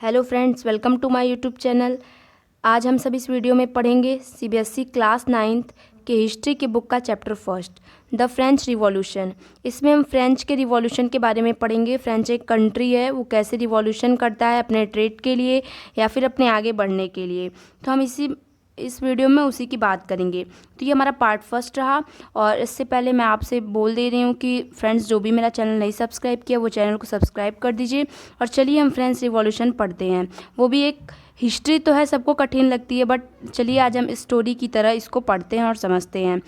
Hello friends, welcome to my YouTube channel. आज हम सब इस वीडियो में पढ़ेंगे सीबीएसई क्लास 9th के हिस्ट्री की बुक का chapter first, the French revolution. इसमें हम फ्रेंच के रिवॉल्यूशन के बारे में पढ़ेंगे। फ्रेंच एक कंट्री है, वो कैसे रिवॉल्यूशन करता है अपने ट्रेड के लिए या फिर अपने आगे बढ़ने के लिए। तो हम इस वीडियो में उसी की बात करेंगे। तो ये हमारा पार्ट फर्स्ट रहा। और इससे पहले मैं आपसे बोल दे रही हूँ कि फ्रेंड्स, जो भी मेरा चैनल नहीं सब्सक्राइब किया वो चैनल को सब्सक्राइब कर दीजिए। और चलिए हम फ्रेंच रिवॉल्यूशन पढ़ते हैं। वो भी एक हिस्ट्री तो है, सबको कठिन लगती है, बट चलिए आज हम स्टोरी की तरह इसको पढ़ते हैं और समझते हैं।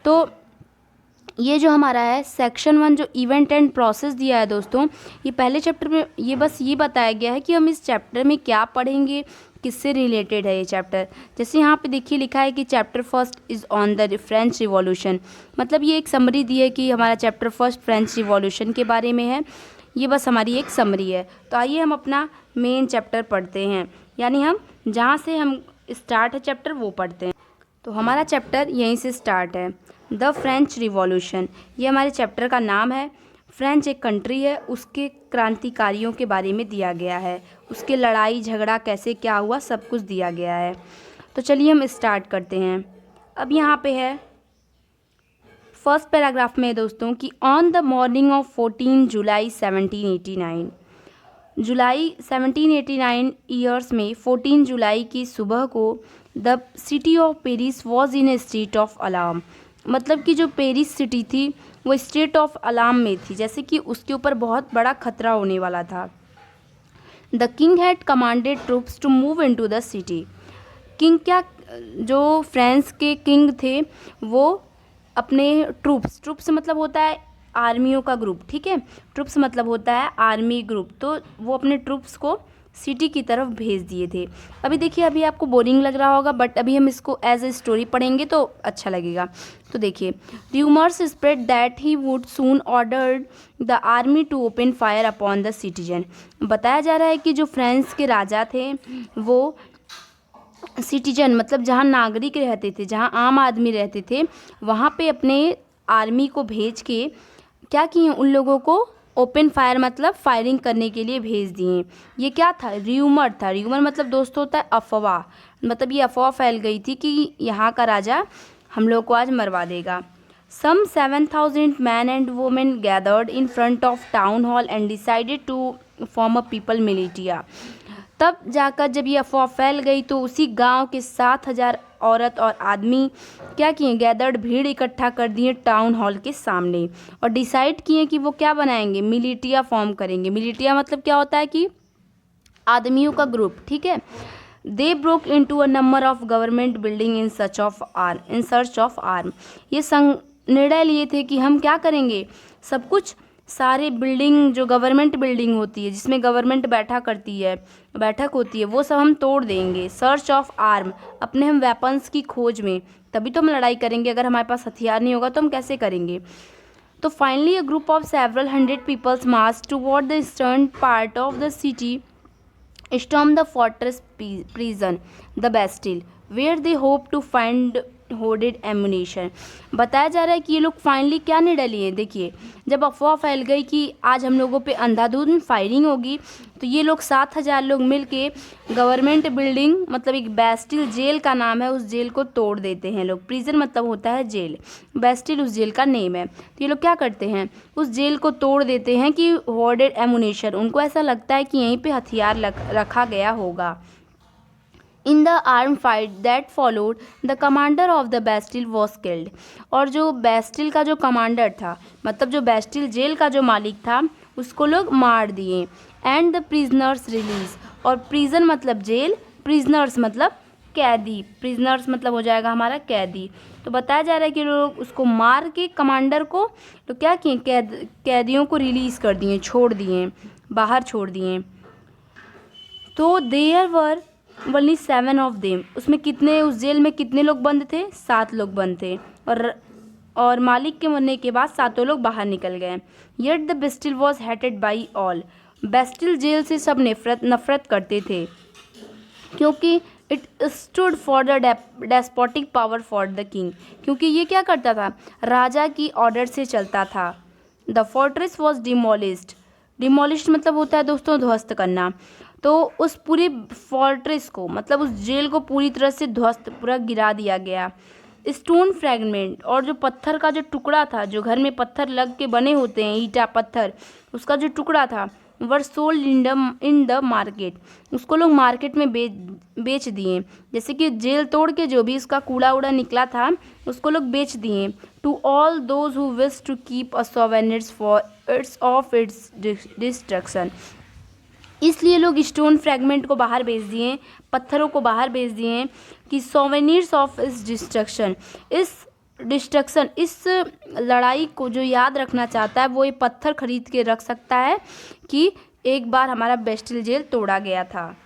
तो ये जो हमारा है सेक्शन 1, जो इवेंट एंड प्रोसेस दिया है दोस्तों, ये पहले चैप्टर में ये बस ये बताया गया है कि हम इस चैप्टर में क्या पढ़ेंगे, किससे रिलेटेड है ये चैप्टर। जैसे यहाँ पे देखिए लिखा है कि chapter first is on the French revolution. मतलब ये एक समरी दी है कि हमारा चैप्टर फर्स्ट फ्रेंच रिवॉल्यूशन के बारे में है। ये बस हमारी एक समरी है। तो आइए हम अपना मेन चैप्टर पढ़ते हैं, यानी हम जहाँ से हम स्टार्ट है चैप्टर वो पढ़ते हैं। तो हमारा चैप्टर यहीं से स्टार्ट है, द फ्रेंच रिवॉल्यूशन। ये हमारे चैप्टर का नाम है। फ्रेंच एक कंट्री है, उसके क्रांतिकारियों के बारे में दिया गया है, उसके लड़ाई झगड़ा कैसे क्या हुआ सब कुछ दिया गया है। तो चलिए हम स्टार्ट करते हैं। अब यहाँ पे है फर्स्ट पैराग्राफ में दोस्तों कि on the morning of 14 July 1789, July 1789 years में 14 जुलाई की सुबह को the city of Paris was in A state of alarm. मतलब कि जो पेरिस सिटी थी वो स्टेट ऑफ अलार्म में थी, जैसे कि उसके ऊपर बहुत बड़ा खतरा होने वाला था। The king had commanded troops to move into the city. King क्या, जो फ्रांस के किंग थे वो अपने ट्रूप्स मतलब होता है आर्मियों का ग्रुप, ठीक है। ट्रूप्स मतलब होता है आर्मी ग्रुप, तो वो अपने ट्रूप्स को सिटी की तरफ भेज दिए थे। अभी देखिए, अभी आपको बोरिंग लग रहा होगा, बट अभी हम इसको एज ए स्टोरी पढ़ेंगे तो अच्छा लगेगा। तो देखिए, rumours spread that he would soon ordered the army to open fire upon the citizen. बताया जा रहा है कि जो फ्रांस के राजा थे वो सिटीजन मतलब जहाँ नागरिक रहते थे, जहाँ आम आदमी रहते थे, वहाँ पे अपने आर्मी को भेज के क्या किए, उन लोगों को ओपन फायर मतलब फायरिंग करने के लिए भेज दिए। ये क्या था, र्यूमर था। र्यूमर मतलब दोस्तों होता है अफवाह। मतलब ये अफवाह फैल गई थी कि यहाँ का राजा हम लोग को आज मरवा देगा। Some 7,000 man and women gathered in front of town hall and decided to form a people militia. तब जाकर जब ये अफवाह फैल गई तो उसी गांव के 7,000 औरत और आदमी क्या किए, गैदर्ड भीड़ इकट्ठा कर दिए टाउन हॉल के सामने और डिसाइड किए कि वो क्या बनाएंगे, मिलिटिया फॉर्म करेंगे। मिलिटिया मतलब क्या होता है कि आदमियों का ग्रुप, ठीक है। They broke into a number of government building in search of arm. ये निर्णय लिए थे कि हम क्या करेंगे, सब कुछ सारे बिल्डिंग, जो गवर्नमेंट बिल्डिंग होती है जिसमें गवर्नमेंट बैठक होती है वो सब हम तोड़ देंगे। सर्च ऑफ आर्म, अपने हम वेपन्स की खोज में, तभी तो हम लड़ाई करेंगे। अगर हमारे पास हथियार नहीं होगा तो हम कैसे करेंगे। तो finally a group of several hundred peoples march toward the eastern part of the city, storm the fortress prison, the Bastille, where they hope to find hoarded ammunition। बताया जा रहा है कि ये लोग फाइनली क्या निर्णय लिए। देखिए, जब अफवाह फैल गई कि आज हम लोगों पे अंधाधुंध फायरिंग होगी, तो ये लोग 7,000 लोग मिलके गवर्नमेंट बिल्डिंग मतलब एक बेस्टिल जेल का नाम है, उस जेल को तोड़ देते हैं लोग। प्रिजन मतलब होता है जेल, बेस्टिल उस जेल का नेम है। तो ये लोग क्या करते हैं, उस जेल को तोड़ देते हैं कि होर्डेड एमुनेशन, उनको ऐसा लगता है कि यहीं पे हथियार रखा गया होगा। In the arm fight that followed the commander of the Bastille was killed. और जो बेस्टिल का जो कमांडर था, मतलब जो बेस्टिल जेल का जो मालिक था, उसको लोग मार दिए। एंड द प्रिजनर्स रिलीज, और प्रिजन मतलब जेल, प्रिजनर्स मतलब कैदी, प्रिजनर्स मतलब हो जाएगा हमारा कैदी। तो बताया जा रहा है कि लोग उसको मार के कमांडर को तो क्या किए, कैदियों को रिलीज़ कर दिए, छोड़ दिए, बाहर छोड़ दिए। तो there were only 7 of them, उसमें कितने, उस जेल में कितने लोग बंद थे, 7 लोग बंद थे। और मालिक के मरने के बाद 7 लोग बाहर निकल गए। Yet the Bastille was hated by all, Bastille jail से सब नफरत करते थे, क्योंकि it stood for the despotic power for the king, क्योंकि ये क्या करता था, राजा की ऑर्डर से चलता था। द फोर्ट्रेस वॉज डिमोलिस्ड, डिमोलिश्ड मतलब होता है दोस्तों ध्वस्त करना। तो उस पूरी फोर्ट्रेस को, मतलब उस जेल को पूरी तरह से ध्वस्त, पूरा गिरा दिया गया। स्टोन फ्रैगमेंट, और जो पत्थर का जो टुकड़ा था, जो घर में पत्थर लग के बने होते हैं, ईंटा पत्थर, उसका जो टुकड़ा था, were sold in the market, उसको लोग मार्केट में बेच दिए। जैसे कि जेल तोड़ के जो भी उसका कूड़ा उड़ा निकला था उसको लोग बेच दिए। To all those who wish to keep a souvenirs for its destruction, इसलिए लोग स्टोन फ्रैगमेंट को बाहर भेज दिए, पत्थरों को बाहर भेज दिए कि सोवेनिर्स ऑफ इस डिस्ट्रक्शन, इस लड़ाई को जो याद रखना चाहता है वो ये पत्थर खरीद के रख सकता है कि एक बार हमारा बेस्टिल जेल तोड़ा गया था।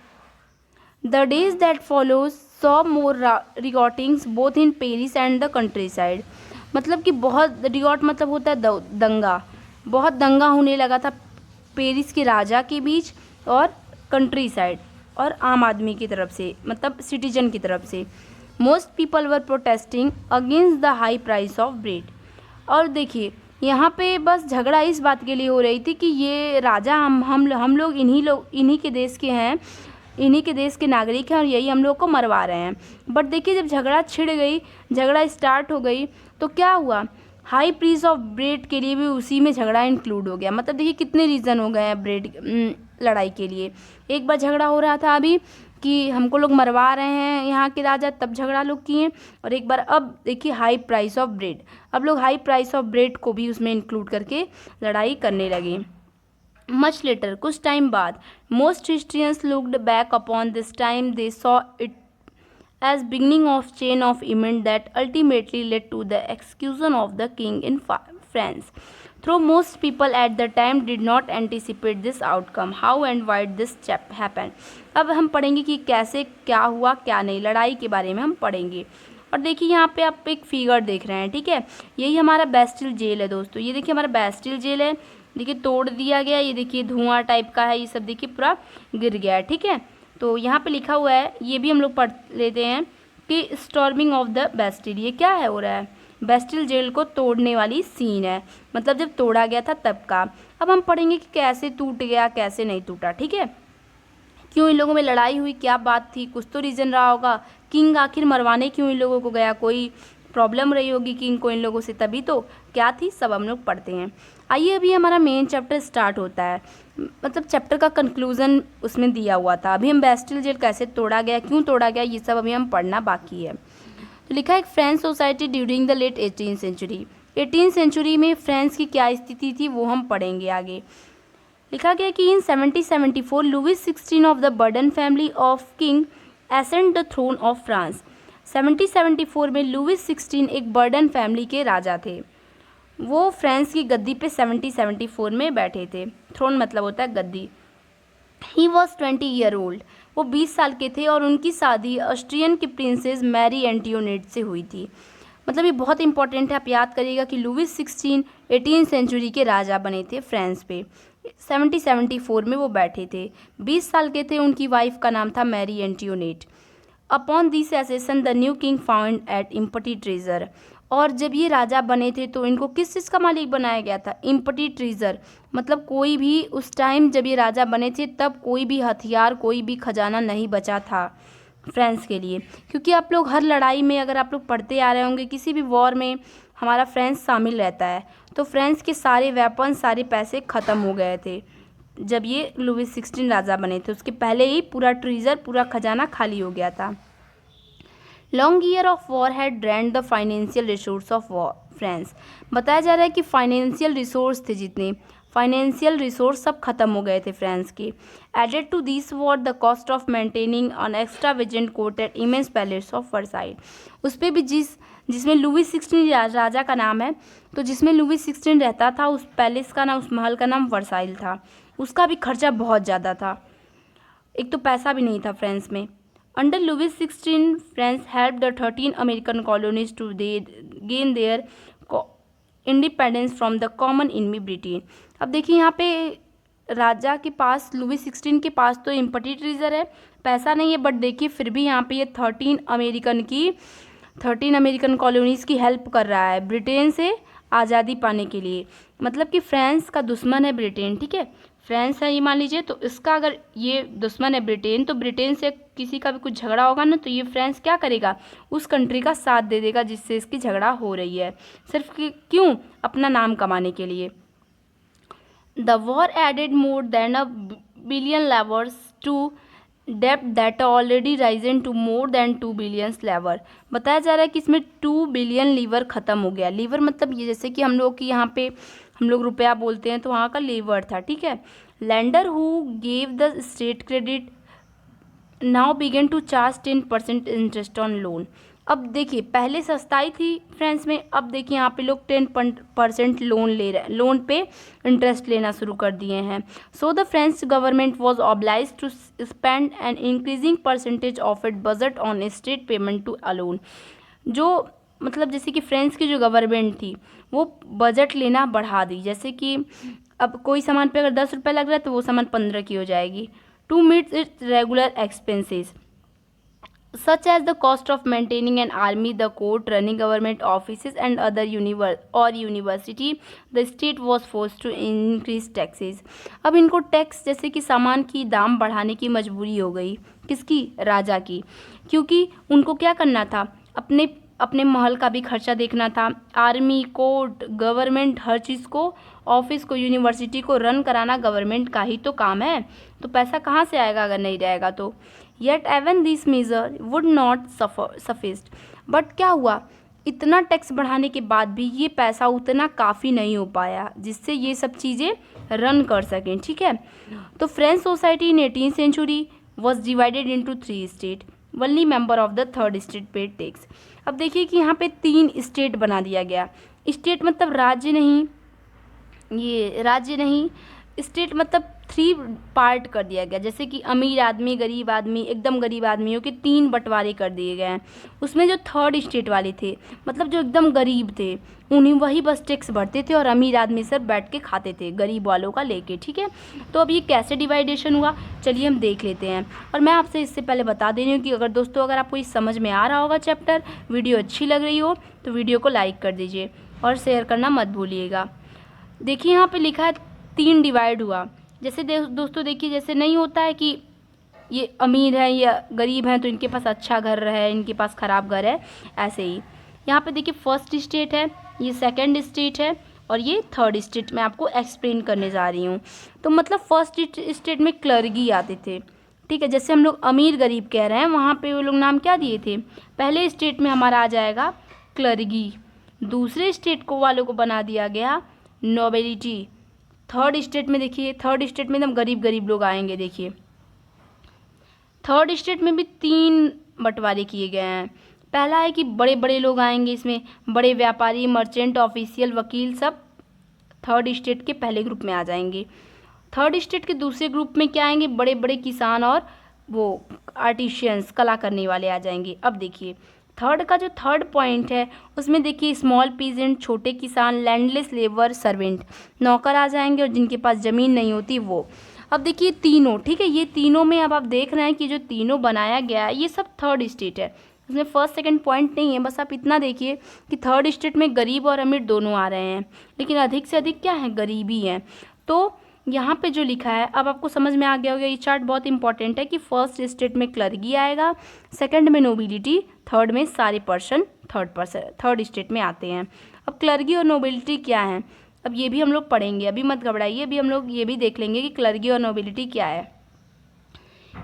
The days that follows saw more riotings both in Paris and the countryside, मतलब कि बहुत, रिगॉट मतलब होता है दंगा, बहुत दंगा होने लगा था पेरिस के राजा के बीच और कंट्री साइड और आम आदमी की तरफ से, मतलब सिटीजन की तरफ से। Most people were protesting against the high price of bread. और देखिए यहाँ पे बस झगड़ा इस बात के लिए हो रही थी कि ये राजा हम लोग इन्हीं के देश के हैं, इन्हीं के देश के नागरिक हैं और यही हम लोग को मरवा रहे हैं। बट देखिए जब झगड़ा छिड़ गई, झगड़ा स्टार्ट हो गई, तो क्या हुआ, हाई प्राइस ऑफ ब्रेड के लिए भी उसी में झगड़ा इंक्लूड हो गया। मतलब देखिए कितने रीज़न हो गए हैं ब्रेड लड़ाई के लिए। एक बार झगड़ा हो रहा था अभी कि हमको लोग मरवा रहे हैं यहाँ के राजा, तब झगड़ा लोग किए, और एक बार अब देखिए हाई प्राइस ऑफ ब्रेड, अब लोग हाई प्राइस ऑफ ब्रेड को भी उसमें इंक्लूड करके लड़ाई करने लगे। मच लेटर, कुछ टाइम बाद, most historians looked back upon this time, they saw it as beginning of chain of events that ultimately led to the execution of the king in France. Though most people at the time did not anticipate this outcome, how and why this happened. अब हम पढ़ेंगे कि कैसे, क्या हुआ, क्या नहीं, लड़ाई के बारे में हम पढ़ेंगे। और देखिए यहाँ पे आप एक फिगर देख रहे हैं, ठीक है, यही हमारा बेस्टिल जेल है दोस्तों। ये देखिए हमारा बेस्टिल जेल है, देखिए तोड़ दिया गया, ये देखिए धुआं टाइप का है, ये सब देखिए पूरा गिर गया है, ठीक है। तो यहाँ पे लिखा हुआ है, ये भी हम लोग पढ़ लेते हैं कि स्टॉर्मिंग ऑफ द बेस्टिल, ये क्या है हो रहा है, बेस्टिल जेल को तोड़ने वाली सीन है, मतलब जब तोड़ा गया था तब का। अब हम पढ़ेंगे कि कैसे टूट गया, कैसे नहीं टूटा, ठीक है, क्यों इन लोगों में लड़ाई हुई, क्या बात थी, कुछ तो रीज़न रहा होगा, किंग आखिर मरवाने क्यों इन लोगों को गया, कोई प्रॉब्लम रही होगी किंग को इन लोगों से, तभी तो क्या थी, सब हम लोग पढ़ते हैं। आइए अभी हमारा मेन चैप्टर स्टार्ट होता है, मतलब चैप्टर का कंक्लूजन उसमें दिया हुआ था। अभी हम बेस्टिल जेल कैसे तोड़ा गया, क्यों तोड़ा गया, ये सब अभी हम पढ़ना बाकी है। तो लिखा है French society during the late 18th century, 18th century में फ्रांस की क्या स्थिति थी वो हम पढ़ेंगे आगे। लिखा गया कि in 1774 Louis 16 of the Bourbon family of king ascend the throne of France. 1774 में लुइस 16 एक बर्डन फैमिली के राजा थे, वो फ्रांस की गद्दी पे 1774 में बैठे थे। थ्रोन मतलब होता है गद्दी। ही वॉज 20 ईयर ओल्ड, वो 20 साल के थे और उनकी शादी ऑस्ट्रियन की प्रिंसेस मैरी एंटियोनेट से हुई थी। मतलब ये बहुत इंपॉर्टेंट है, आप याद करिएगा कि लुइस 16 18th सेंचुरी के राजा बने थे फ्रांस पे। 1774 में वो बैठे थे, 20 साल के थे, उनकी वाइफ का नाम था Marie Antoinette. Upon this accession the new king found at empty treasure, और जब ये राजा बने थे तो इनको किस चीज़ का मालिक बनाया गया था, इम्पटी ट्रेजर, मतलब कोई भी उस टाइम जब ये राजा बने थे तब कोई भी हथियार, कोई भी खजाना नहीं बचा था फ्रांस के लिए। क्योंकि आप लोग हर लड़ाई में अगर आप लोग पढ़ते आ रहे होंगे, किसी भी वॉर में हमारा फ्रांस शामिल रहता है, तो फ्रांस के सारे वेपन, सारे पैसे ख़त्म हो गए थे जब ये लुइस 16 राजा बने थे। उसके पहले ही पूरा ट्रेजर, पूरा खजाना खाली हो गया था। Long year of war had drained the financial resource of war France, बताया जा रहा है कि फाइनेंशियल रिसोर्स थे, जितने फाइनेंशियल रिसोर्स सब खत्म हो गए थे फ्रांस के। Added to this war the cost of maintaining on extravagant court at immense palace of Versailles, उस पर भी जिसमें लुइस 16 राजा का नाम है, तो जिसमें लुइस 16 रहता था उस पैलेस का नाम, उस महल का नाम वर्साइल था, उसका भी खर्चा बहुत ज़्यादा था, एक तो पैसा भी नहीं था फ्रांस में। Under Louis XVI, France helped the 13 American colonies to gain their independence from the common enemy Britain. अब देखिए यहाँ पे राजा के पास, लुइस 16 के पास तो इम्पटी ट्रेजर है, पैसा नहीं है, बट देखिए फिर भी यहाँ पे ये 13 अमेरिकन कॉलोनीज़ की हेल्प कर रहा है ब्रिटेन से आज़ादी पाने के लिए। मतलब कि फ्रांस का दुश्मन है ब्रिटेन, ठीक है, फ्रांस है ये मान लीजिए, तो इसका अगर ये दुश्मन है ब्रिटेन, तो ब्रिटेन से किसी का भी कुछ झगड़ा होगा ना, तो ये फ्रांस क्या करेगा, उस कंट्री का साथ दे देगा जिससे इसकी झगड़ा हो रही है, सिर्फ क्यों, अपना नाम कमाने के लिए। The war added more than $1 billion livres to डेप्ट that already risen to more than 2 billion livre. बताया जा रहा है कि इसमें 2 बिलियन लीवर ख़त्म हो गया। लीवर मतलब ये जैसे कि हम लोग की यहाँ पे हम लोग रुपया बोलते हैं, तो वहाँ का लीवर था, ठीक है। Lender who gave the state credit now began to charge 10% interest on loan. अब देखिए पहले सस्ताई थी फ्रांस में, अब देखिए यहाँ पे लोग 10% लोन ले रहे हैं, लोन पे इंटरेस्ट लेना शुरू कर दिए हैं। So the French government was oblige to spend an increasing percentage of it budget on state payment to a loan. जो मतलब जैसे कि फ्रांस की जो गवर्नमेंट थी वो बजट लेना बढ़ा दी, जैसे कि अब कोई सामान पे अगर 10 रुपये लग रहा है तो वो सामान 15 की हो जाएगी, to meet its regular expenses such as the cost of maintaining an army, the court, running government offices and other university, the state was forced to increase taxes। अब इनको टैक्स जैसे कि सामान की दाम बढ़ाने की मजबूरी हो गई, किसकी, राजा की, क्योंकि उनको क्या करना था, अपने महल का भी खर्चा देखना था, आर्मी, कोर्ट, गवर्नमेंट, हर चीज़ को, ऑफिस को, यूनिवर्सिटी को रन कराना गवर्नमेंट का ही तो काम है, तो पैसा कहाँ से आएगा अगर नहीं रहेगा तो। Yet even this measure would not suffice, but क्या हुआ, इतना टैक्स बढ़ाने के बाद भी ये पैसा उतना काफ़ी नहीं हो पाया जिससे ये सब चीज़ें रन कर सकें, ठीक है। तो French society in 18th century was divided into 3 state, only member of the 3rd state paid tax. अब देखिए कि यहाँ पे 3 स्टेट बना दिया गया, स्टेट मतलब राज्य नहीं, ये राज्य नहीं, स्टेट मतलब 3 पार्ट कर दिया गया, जैसे कि अमीर आदमी, गरीब आदमी, एकदम गरीब आदमियों के 3 बंटवारे कर दिए गए हैं। उसमें जो 3rd स्टेट वाले थे, मतलब जो एकदम गरीब थे, उन्हीं वही बस टैक्स भरते थे और अमीर आदमी सब बैठ के खाते थे गरीब वालों का लेके, ठीक है। तो अब ये कैसे डिवाइडेशन हुआ, चलिए हम देख लेते हैं। और मैं आपसे इससे पहले बता दे रही हूँ कि अगर आपको ये समझ में आ रहा होगा चैप्टर, वीडियो अच्छी लग रही हो तो वीडियो को लाइक कर दीजिए और शेयर करना मत भूलिएगा। देखिए यहाँ पे लिखा है 3 डिवाइड हुआ, जैसे दोस्तों देखिए, जैसे नहीं होता है कि ये अमीर है या गरीब हैं तो इनके पास अच्छा घर है, इनके पास ख़राब घर है, ऐसे ही यहाँ पे देखिए 1st स्टेट है, ये 2nd स्टेट है और ये 3rd स्टेट मैं आपको एक्सप्लेन करने जा रही हूँ। तो मतलब 1st स्टेट में क्लर्गी आते थे, ठीक है, जैसे हम लोग अमीर गरीब कह रहे हैं, वहाँ पे वो लोग नाम क्या दिए थे, पहले स्टेट में हमारा आ जाएगा क्लर्गी, दूसरे स्टेट को वालों को बना दिया गया नोबिलिटी, 3rd स्टेट में देखिए 3rd स्टेट में एकदम गरीब गरीब लोग आएंगे। देखिए 3rd स्टेट में भी 3 बंटवारे किए गए हैं। पहला है कि बड़े बड़े लोग आएंगे, इसमें बड़े व्यापारी, मर्चेंट, ऑफिशियल, वकील सब 3rd स्टेट के पहले ग्रुप में आ जाएंगे। 3rd स्टेट के दूसरे ग्रुप में क्या आएंगे, बड़े बड़े किसान और वो आर्टिशियंस, कला करने वाले आ जाएंगे। अब देखिए 3rd का जो 3rd पॉइंट है उसमें देखिए स्मॉल पीजेंट, छोटे किसान, लैंडलेस लेबर, सर्वेंट, नौकर आ जाएंगे और जिनके पास ज़मीन नहीं होती वो। अब देखिए तीनों, ठीक है, ये तीनों में अब आप देख रहे हैं कि जो तीनों बनाया गया है ये सब 3rd स्टेट है, इसमें 1st 2nd पॉइंट नहीं है। बस आप इतना देखिए कि 3rd स्टेट में गरीब और अमीर दोनों आ रहे हैं, लेकिन अधिक से अधिक क्या है, गरीबी है। तो यहाँ पे जो लिखा है अब आपको समझ में आ गया होगा, ये चार्ट बहुत इंपॉर्टेंट है कि 1st स्टेट में क्लर्गी आएगा, 2nd में नोबिलिटी, 3rd में सारे पर्सन 3rd स्टेट में आते हैं। अब क्लर्गी और नोबिलिटी क्या है, अब ये भी हम लोग पढ़ेंगे, अभी मत घबराइए, अभी हम लोग ये भी देख लेंगे कि क्लर्गी और नोबिलिटी क्या है।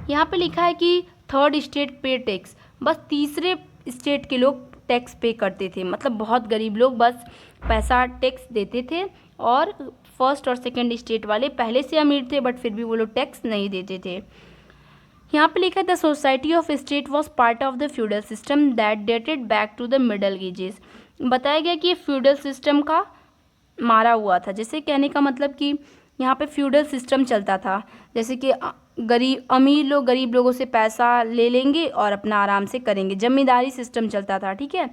यहाँ पे लिखा है कि 3rd स्टेट पे टैक्स, बस तीसरे स्टेट के लोग टैक्स पे करते थे, मतलब बहुत गरीब लोग बस पैसा टैक्स देते थे और 1st और 2nd स्टेट वाले पहले से अमीर थे बट फिर भी वो लोग टैक्स नहीं देते थे। यहाँ पे लिखा है the society of state was part of the feudal system that dated back to the middle ages. बताया गया कि ये फ्यूडल सिस्टम का मारा हुआ था, जैसे कहने का मतलब कि यहाँ पे फ्यूडल सिस्टम चलता था, जैसे कि अमीर लोग गरीब लोगों से पैसा ले लेंगे और अपना आराम से करेंगे, जमींदारी सिस्टम चलता था, ठीक है।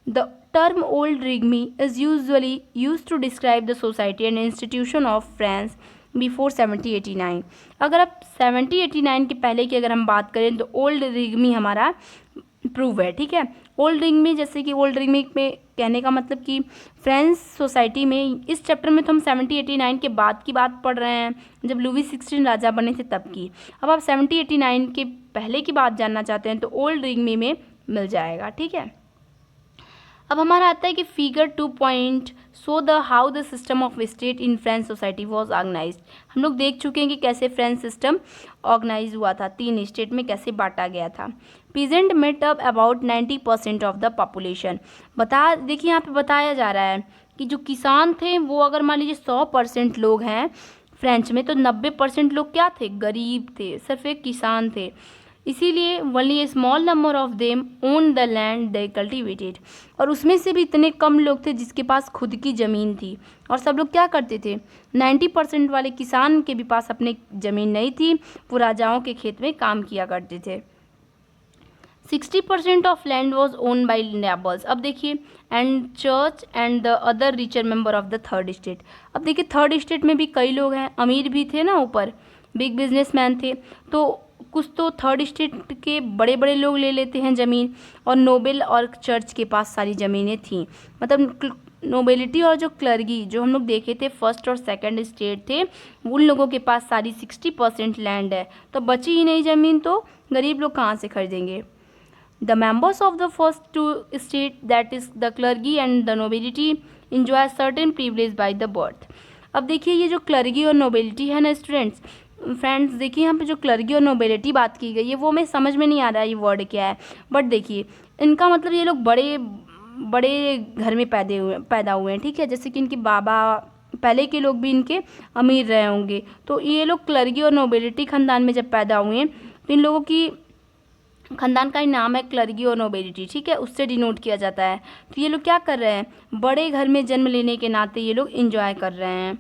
The term old regime is usually used to describe the society and institution of France before 1789। अगर आप 1789 के पहले की अगर हम बात करें तो ओल्ड रिगमी हमारा प्रूव है, ठीक है। ओल्ड रिगमी, जैसे कि ओल्ड रिगमी में कहने का मतलब कि फ्रेंच सोसाइटी में इस चैप्टर में तो हम 1789 के बाद की बात पढ़ रहे हैं, जब लुई 16 राजा बने थे तब की। अब आप 1789 के पहले की बात जानना चाहते हैं तो ओल्ड रिंग में मिल जाएगा, ठीक है। अब हमारा आता है कि figure 2 point show the how the system of state in French society was organised. हम लोग देख चुके हैं कि कैसे फ्रेंच सिस्टम ऑर्गेनाइज हुआ था, 3 स्टेट में कैसे बांटा गया था। Peasant made up about 90% of the population. देखिए यहाँ पे बताया जा रहा है कि जो किसान थे वो अगर मान लीजिए 100% लोग हैं फ्रेंच में, तो 90% लोग क्या थे, गरीब थे, सिर्फ एक किसान थे। इसीलिए only A small number of them own the land they cultivated, और उसमें से भी इतने कम लोग थे जिसके पास खुद की ज़मीन थी। और सब लोग क्या करते थे, 90% वाले किसान के भी पास अपनी ज़मीन नहीं थी, वो राजाओं के खेत में काम किया करते थे। 60% of land was own by nobles. अब देखिए, and church and the other richer member of the third state. अब देखिए थर्ड स्टेट में भी कई लोग हैं, अमीर भी थे ना, ऊपर बिग बिजनेसमैन थे, तो कुछ तो थर्ड स्टेट के बड़े बड़े लोग ले लेते हैं ज़मीन, और नोबेल और चर्च के पास सारी ज़मीनें थीं। मतलब नोबेलिटी और जो क्लर्गी जो हम लोग देखे थे फर्स्ट और सेकंड स्टेट थे, उन लोगों के पास सारी 60% लैंड है, तो बची ही नहीं ज़मीन, तो गरीब लोग कहाँ से खरीदेंगे। The members of the first two state, that is the clergy and the nobility, enjoy certain privilege by the birth. अब देखिए ये जो क्लर्गी और नोबेलिटी है ना फ्रेंड्स, देखिए यहाँ पे जो क्लर्गी और नोबेलिटी बात की गई है वो हमें समझ में नहीं आ रहा है ये वर्ड क्या है, बट देखिए इनका मतलब ये लोग बड़े बड़े घर में पैदा हुए हैं, ठीक है। जैसे कि इनके बाबा, पहले के लोग भी इनके अमीर रहे होंगे, तो ये लोग क्लर्गी और नोबेलिटी ख़ानदान में जब पैदा हुए हैं, तो इन लोगों की ख़ानदान का ही नाम है क्लर्गी और नोबेलिटी, ठीक है, उससे डिनोट किया जाता है। तो ये लोग क्या कर रहे हैं, बड़े घर में जन्म लेने के नाते ये लोग इंजॉय कर रहे हैं।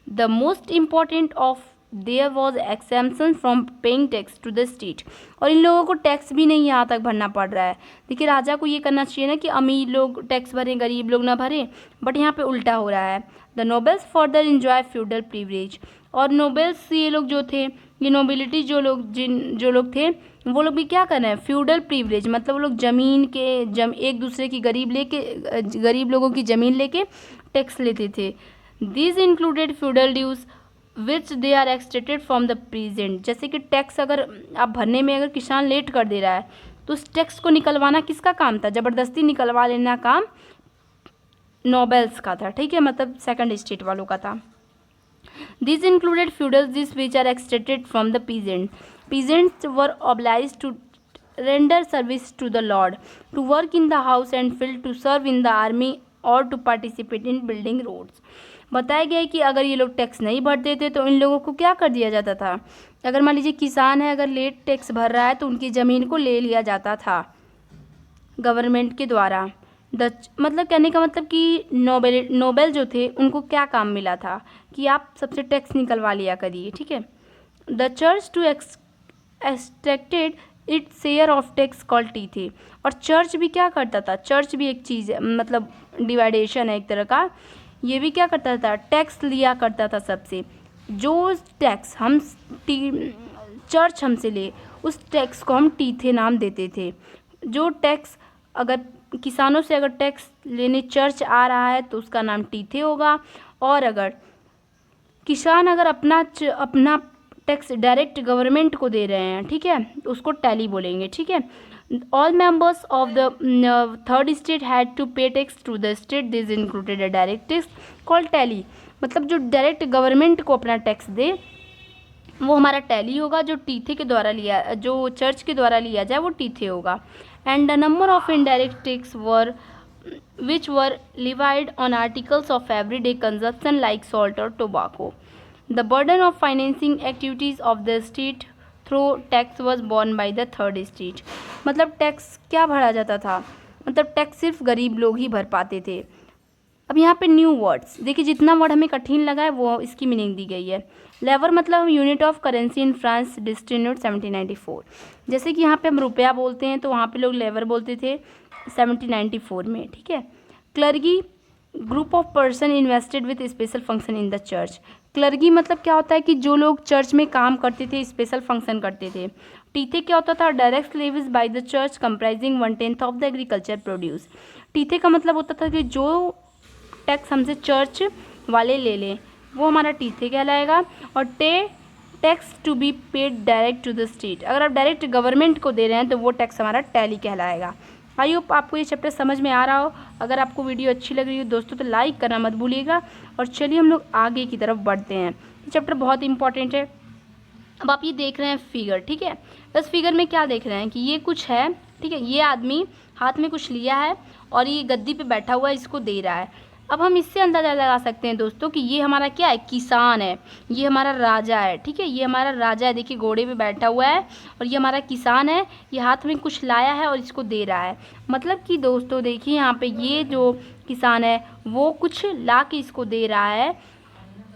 The most important of their was exemption from paying tax to the state. और इन लोगों को टैक्स भी नहीं यहाँ तक भरना पड़ रहा है। देखिए राजा को ये करना चाहिए ना कि अमीर लोग टैक्स भरें, गरीब लोग ना भरें, बट यहाँ पे उल्टा हो रहा है। The nobles further enjoy feudal privilege. और नोबल्स ये लोग जो थे, ये नोबिलिटी जो लोग थे, वो लोग भी क्या कर रहे हैं, फ्यूडल प्रिविलेज, मतलब वो लोग एक दूसरे की गरीब लोगों की ज़मीन लेके टैक्स लेते थे। These included feudal dues which they are extracted from the present. जैसे कि टैक्स अगर आप भरने में अगर किसान लेट कर दे रहा है, तो उस टैक्स को निकलवाना किसका काम था, ज़बरदस्ती निकलवा लेना काम नोबल्स का था, ठीक है, मतलब सेकंड स्टेट वालों का था। These included feudals, these which are extracted from the peasants. Peasants were obliged to render service to the lord, to work in the house and field, to serve in the army or to participate in building roads. बताया गया है कि अगर ये लोग tax नहीं भरते थे तो इन लोगों को क्या कर दिया जाता था। अगर मान लीजिए किसान है, अगर लेट टैक्स भर रहा है तो उनकी ज़मीन को ले लिया जाता था गवर्नमेंट के द्वारा। मतलब कहने का मतलब कि नोबेल जो थे उनको क्या काम मिला था कि आप सबसे टैक्स निकलवा लिया करिए, ठीक है। The church too extracted it share of tax called tithe. और चर्च भी क्या करता था, चर्च भी एक चीज़ है, मतलब डिवाइडेशन है एक तरह का, ये भी क्या करता था, टैक्स लिया करता था सबसे। जो टैक्स चर्च हमसे ले, उस टैक्स को हम टीथे नाम देते थे। जो टैक्स अगर किसानों से अगर टैक्स लेने चर्च आ रहा है तो उसका नाम टीथे होगा, और अगर किसान अगर अपना टैक्स डायरेक्ट गवर्नमेंट को दे रहे हैं, ठीक है, उसको टैली बोलेंगे, ठीक है। All members of the third state had to pay tax to the state, this included a direct tax called taille. मतलब जो डायरेक्ट गवर्नमेंट को अपना टैक्स दे वो हमारा टैली होगा, जो टीथे के द्वारा जो चर्च के द्वारा लिया जाए वो टीथे होगा। And the number of indirect tax which were levied on articles of everyday consumption like salt or tobacco. The burden of financing activities of the state through tax was borne by the third state. मतलब tax क्या भरा जाता था, मतलब tax सिर्फ गरीब लोग ही भर पाते थे। अब यहाँ पे न्यू वर्ड्स देखिए, जितना वर्ड हमें कठिन लगा है वो इसकी मीनिंग दी गई है। लेवर मतलब unit of currency in France distribute 1794। जैसे कि यहाँ पे हम रुपया बोलते हैं तो वहाँ पे लोग लेवर बोलते थे 1794 में, ठीक है। Clergy group of person invested with special function in the church. Clergy मतलब क्या होता है कि जो लोग चर्च में काम करते थे, स्पेशल फंक्शन करते थे, टीथे क्या होता था? डायरेक्ट स्लेवेज by the church comprising 1/10 of the agriculture produce. Tithe का मतलब होता था कि जो टैक्स हमसे चर्च वाले ले लें वो हमारा टीथे कहलाएगा। और tax to be paid direct to the state, अगर आप डायरेक्ट गवर्नमेंट को दे रहे हैं तो वो टैक्स हमारा टैली कहलाएगा। आई होप आपको ये चैप्टर समझ में आ रहा हो। अगर आपको वीडियो अच्छी लग रही हो दोस्तों तो लाइक करना मत भूलिएगा। और चलिए हम लोग आगे की तरफ बढ़ते हैं। ये चैप्टर बहुत इंपॉर्टेंट है। अब आप ये देख रहे हैं फिगर, ठीक है। इस फिगर में क्या देख रहे हैं कि ये कुछ है, ठीक है। ये आदमी हाथ में कुछ लिया है और ये गद्दी पे बैठा हुआ है, इसको दे रहा है। अब हम इससे अंदाज़ा लगा सकते हैं दोस्तों कि ये हमारा क्या है? किसान है। ये हमारा राजा है, ठीक है। ये हमारा राजा है, देखिए घोड़े पे बैठा हुआ है। और ये हमारा किसान है, ये हाथ में कुछ लाया है और इसको दे रहा है। मतलब कि दोस्तों देखिए यहाँ पे ये जो किसान है वो कुछ ला के इसको दे रहा है,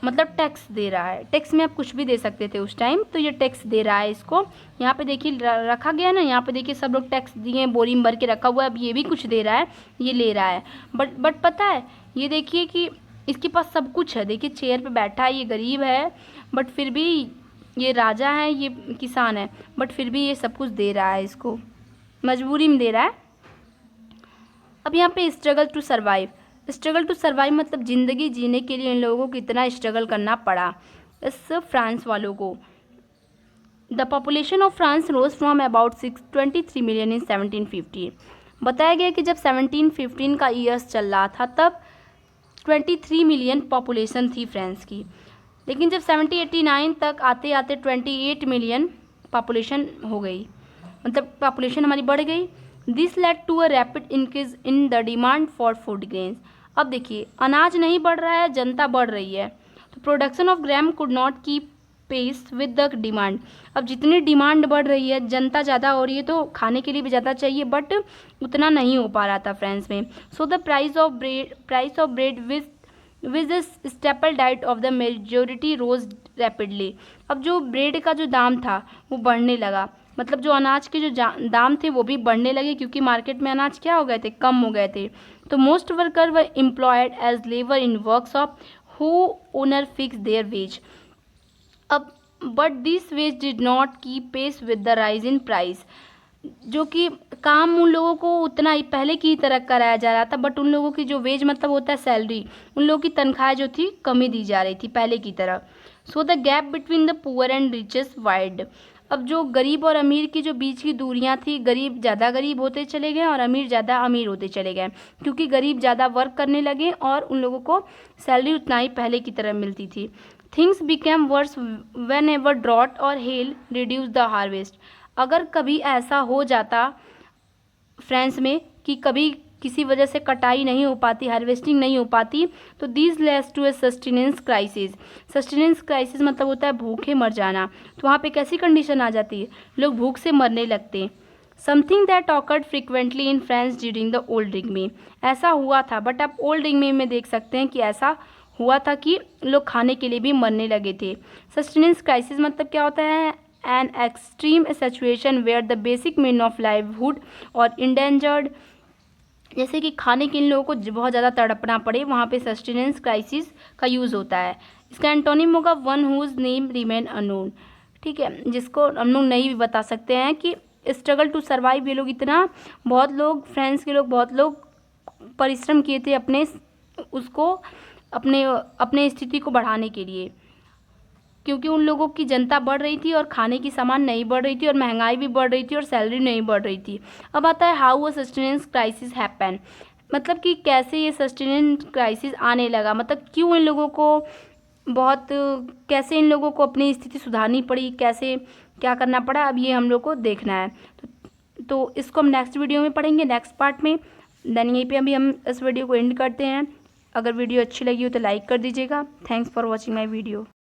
मतलब टैक्स दे रहा है। टैक्स में आप कुछ भी दे सकते थे उस टाइम, तो ये टैक्स दे रहा है इसको। यहाँ पे देखिए रखा गया ना, यहाँ पे देखिए सब लोग टैक्स दिए हैं, बोरी में भर के रखा हुआ है। अब ये भी कुछ दे रहा है, ये ले रहा है। बट पता है ये देखिए कि इसके पास सब कुछ है। देखिए चेयर पे बैठा है, ये गरीब है बट फिर भी ये राजा है, ये किसान है, बट फिर भी ये सब कुछ दे रहा है, इसको मजबूरी में दे रहा है। अब यहाँ पे struggle to survive, struggle to survive मतलब ज़िंदगी जीने के लिए इन लोगों को कितना स्ट्रगल करना पड़ा इस फ्रांस वालों को। The population of France rose from about 23 million in 1750। बताया गया कि जब 1715 का ईयर्स चल रहा था तब 23 मिलियन पॉपुलेशन थी फ्रांस की। लेकिन जब 1789 तक आते आते 28 मिलियन पॉपुलेशन हो गई, मतलब पॉपुलेशन हमारी बढ़ गई। This led to a rapid increase in the demand for food grains. अब देखिए अनाज नहीं बढ़ रहा है, जनता बढ़ रही है, तो production of gram could not keep pace with the demand. अब जितनी डिमांड बढ़ रही है, जनता ज़्यादा हो रही है, तो खाने के लिए भी ज़्यादा चाहिए, बट उतना नहीं हो पा रहा था फ्रांस में। So the price of bread with the staple diet of the majority rose rapidly. अब जो ब्रेड का जो दाम था वो बढ़ने लगा, मतलब जो अनाज के जो दाम थे वो भी बढ़ने लगे, क्योंकि मार्केट में अनाज क्या हो गए थे? कम हो गए थे। तो most worker were employed as labour in workshop who owner fix their wage. अब but this wage did not keep pace with the rise in price, जो कि काम उन लोगों को उतना ही पहले की तरह कराया जा रहा था, बट उन लोगों की जो वेज मतलब होता है सैलरी, उन लोगों की तनख्वाह जो थी कमी दी जा रही थी पहले की तरह। So the gap between the poor and richest wide. अब जो गरीब और अमीर की जो बीच की दूरियां थी, गरीब ज़्यादा गरीब होते चले गए और अमीर ज़्यादा अमीर होते चले गए, क्योंकि गरीब ज़्यादा वर्क करने लगे और उन लोगों को सैलरी उतना ही पहले की तरह मिलती थी। Things became worse whenever drought or hail reduce the harvest. अगर कभी ऐसा हो जाता फ्रांस में कि कभी किसी वजह से कटाई नहीं हो पाती, हार्वेस्टिंग नहीं हो पाती, तो these leads to a sustenance crisis. Sustenance crisis मतलब होता है भूखे मर जाना। तो वहाँ पे कैसी कंडीशन आ जाती है? लोग भूख से मरने लगते। Something that occurred frequently in France during the old regime. ऐसा हुआ था, बट आप ओल्ड रिग्मी में देख सकते हैं कि ऐसा हुआ था कि लोग खाने के लिए भी मरने लगे थे। सस्टेनेंस क्राइसिस मतलब क्या होता है? An extreme situation where the basic mean of livelihood are endangered, जैसे कि खाने के इन लोगों को बहुत ज़्यादा तड़पना पड़े, वहाँ पे सस्टेनेंस क्राइसिस का यूज़ होता है। इसका एंटोनिम होगा one whose name remain unknown, ठीक है, जिसको हम लोग नहीं भी बता सकते हैं कि स्ट्रगल टू सर्वाइव। ये लोग इतना, बहुत लोग फ्रांस के लोग बहुत लोग परिश्रम किए थे अपने उसको अपने स्थिति को बढ़ाने के लिए, क्योंकि उन लोगों की जनता बढ़ रही थी और खाने की सामान नहीं बढ़ रही थी और महंगाई भी बढ़ रही थी और सैलरी नहीं बढ़ रही थी। अब आता है how a sustenance crisis happen, मतलब कि कैसे ये सस्टेनेंस क्राइसिस आने लगा, मतलब क्यों इन लोगों को कैसे इन लोगों को अपनी स्थिति सुधारनी पड़ी, कैसे क्या करना पड़ा, अब ये हम लोग को देखना है। तो इसको हम नेक्स्ट वीडियो में पढ़ेंगे, नेक्स्ट पार्ट में। देन यहीं पे अभी हम इस वीडियो को एंड करते हैं। अगर वीडियो अच्छी लगी हो तो लाइक कर दीजिएगा। Thanks for watching my video.